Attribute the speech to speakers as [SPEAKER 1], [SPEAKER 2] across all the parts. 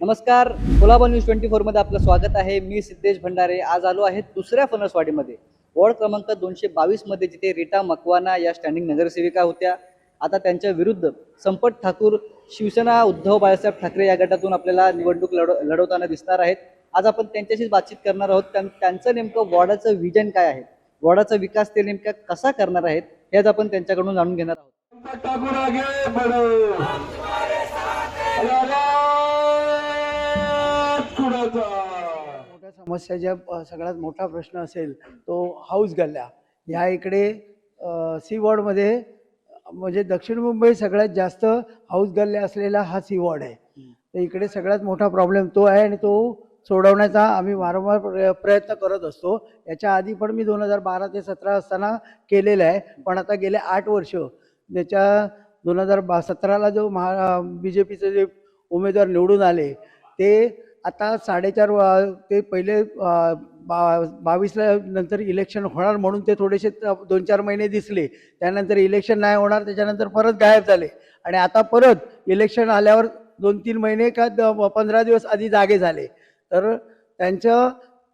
[SPEAKER 1] नमस्कार. कोल्हापूर न्यूज 24 मध्ये आपलं स्वागत आहे. मी सिद्धेश भंडारे. आज आलो आहे दुसऱ्या फणसवाडीमध्ये. वॉर्ड क्रमांक 222 मध्ये जिथे रीटा मकवाना या स्टँडिंग नगरसेविका होत्या. आता त्यांच्या विरुद्ध संपत ठाकूर शिवसेना उद्धव बाळासाहेब ठाकरे या गटातून आपल्याला निवडणूक लढवताना दिसणार आहेत. आज आपण त्यांच्याशीच बातचीत करणार आहोत. त्यांचं नेमकं वॉर्डाचं विजन काय आहे, वॉर्डाचा विकास ते नेमका कसा करणार आहेत, हेच आपण त्यांच्याकडून जाणून घेणार आहोत.
[SPEAKER 2] मोठ्या समस्या ज्या सगळ्यात मोठा प्रश्न असेल तो हाऊस गल्ल्या. ह्या इकडे सी वॉर्डमध्ये म्हणजे दक्षिण मुंबई सगळ्यात जास्त हाऊस गल्ल्या असलेला हा सी वॉर्ड आहे. तर इकडे सगळ्यात मोठा प्रॉब्लेम तो आहे आणि तो सोडवण्याचा आम्ही वारंवार प्रयत्न करत असतो. याच्या आधी पण मी 2012 ते 17 असताना केलेलं आहे. पण आता गेले 8 वर्ष त्याच्या 2017ला जो BJPचे जे उमेदवार निवडून आले ते आता 4.5 ते पहिले 22ला नंतर इलेक्शन होणार म्हणून ते थोडेसे 2-4 महिने दिसले. त्यानंतर इलेक्शन नाही होणार, त्याच्यानंतर परत गायब झाले आणि आता परत इलेक्शन आल्यावर 2-3 महिने का 15 दिवस आधी जागे झाले. तर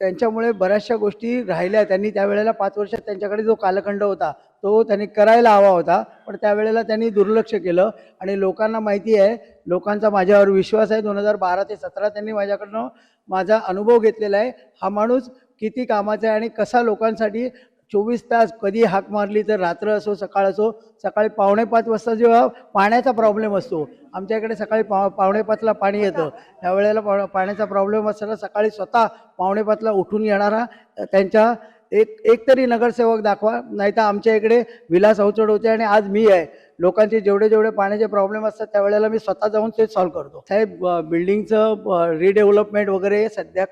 [SPEAKER 2] त्यांच्यामुळे बऱ्याचशा गोष्टी राहिल्या. त्यांनी त्यावेळेला 5 वर्षात त्यांच्याकडे जो कालखंड होता तो त्यांनी करायला हवा होता, पण त्यावेळेला त्यांनी दुर्लक्ष केलं आणि लोकांना माहिती आहे, लोकांचा माझ्यावर विश्वास आहे. 2012 ते 17 त्यांनी माझ्याकडनं माझा अनुभव घेतलेला आहे. हा माणूस किती कामाचा आहे आणि कसा लोकांसाठी 24 तास कधी हाक मारली तर रात्र असो सकाळ असो. सकाळी 4:45 वाजता जेव्हा पाण्याचा प्रॉब्लेम असतो, आमच्या इकडे सकाळी 4:45ला पाणी येतं, त्यावेळेला पाण्याचा प्रॉब्लेम असताना सकाळी स्वतः 4:45ला उठून येणारा त्यांच्या एक तरी नगरसेवक दाखवा. नाही तर आमच्या इकडे विलास अवचड होते आणि आज मी आहे. लोकांचे जेवढे पाण्याचे प्रॉब्लेम असतात त्यावेळेला मी स्वतः जाऊन ते सॉल्व्ह करतो. साहेब, बिल्डिंगचं रिडेव्हलपमेंट वगैरे सध्या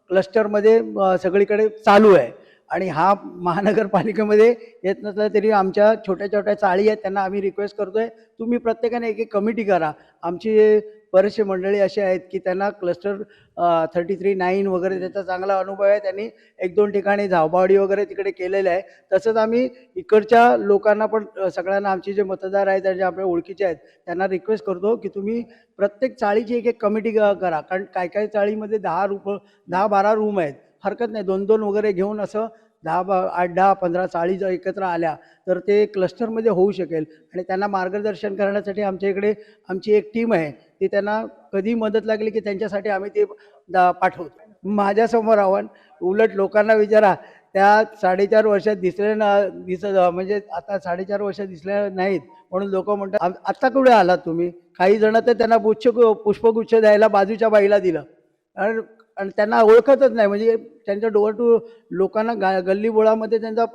[SPEAKER 2] क्लस्टरमध्ये सगळीकडे चालू आहे आणि हा महानगरपालिकेमध्ये येत नसला तरी आमच्या छोट्या चाळी आहेत त्यांना आम्ही रिक्वेस्ट करतोय, तुम्ही प्रत्येकाने एक कमिटी करा. आमची बरेचसे मंडळी असे आहेत की त्यांना क्लस्टर 33-9 वगैरे त्याचा चांगला अनुभव आहे. त्यांनी 1-2 ठिकाणी झावबावडी वगैरे तिकडे केलेलं आहे. तसंच आम्ही इकडच्या लोकांना पण सगळ्यांना, आमचे जे मतदार आहेत आणि जे आपल्या ओळखीचे आहेत त्यांना रिक्वेस्ट करतो की तुम्ही प्रत्येक चाळीची एक कमिटी करा. कारण काही चाळीमध्ये 10-12 रूम आहेत. हरकत नाही, 2-2 वगैरे घेऊन असं 8-10-15 चाळी जर एकत्र आल्या तर ते क्लस्टरमध्ये होऊ शकेल आणि त्यांना मार्गदर्शन करण्यासाठी आमच्या इकडे आमची एक टीम आहे. ती त्यांना कधी मदत लागली की त्यांच्यासाठी आम्ही ते पाठवतो. माझ्यासमोर आव्हान, उलट लोकांना विचारा, त्या 4.5 वर्षात म्हणजे आता 4.5 वर्षात दिसल्या नाहीत म्हणून लोक म्हणतात आत्ता कुठे आलात तुम्ही. काही जण तर त्यांना पुष्पगुच्छ द्यायला बाजूच्या बाईला दिलं आणि त्यांना ओळखतच नाही. म्हणजे त्यांच्या डोअर टू लोकांना गल्लीबोळामध्ये त्यांचा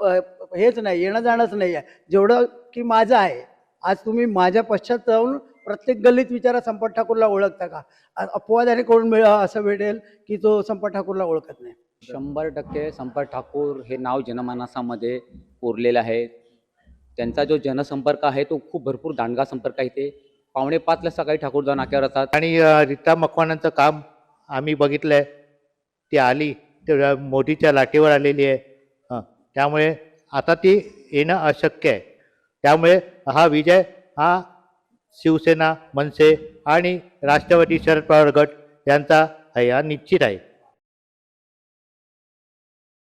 [SPEAKER 2] हेच नाही, येणं जाणंच नाही आहे जेवढं की माझं आहे. आज तुम्ही माझ्या पश्चात जाऊन प्रत्येक गल्लीत विचारा संपत ठाकूरला ओळखता का. अपवादाने कोण असं भेटेल की तो संपत ठाकूरला ओळखत नाही.
[SPEAKER 3] 100% संपत ठाकूर हे नाव जनमानसामध्ये कोरलेलं आहे. त्यांचा जो जनसंपर्क आहे तो खूप भरपूर दांडगा संपर्क आहे. ते 4:45ला सकाळी ठाकूरदा नाक्यावर असतात
[SPEAKER 4] आणि रीटा मकवानांचं काम आम्ही बघितलं आहे. ती आली तर मोदीच्या लाटेवर आलेली आहे. त्यामुळे आता ती येणं अशक्य आहे. त्यामुळे हा विजय हा शिवसेना, मनसे आणि राष्ट्रवादी शरद पवार गट यांचा हा निश्चित आहे.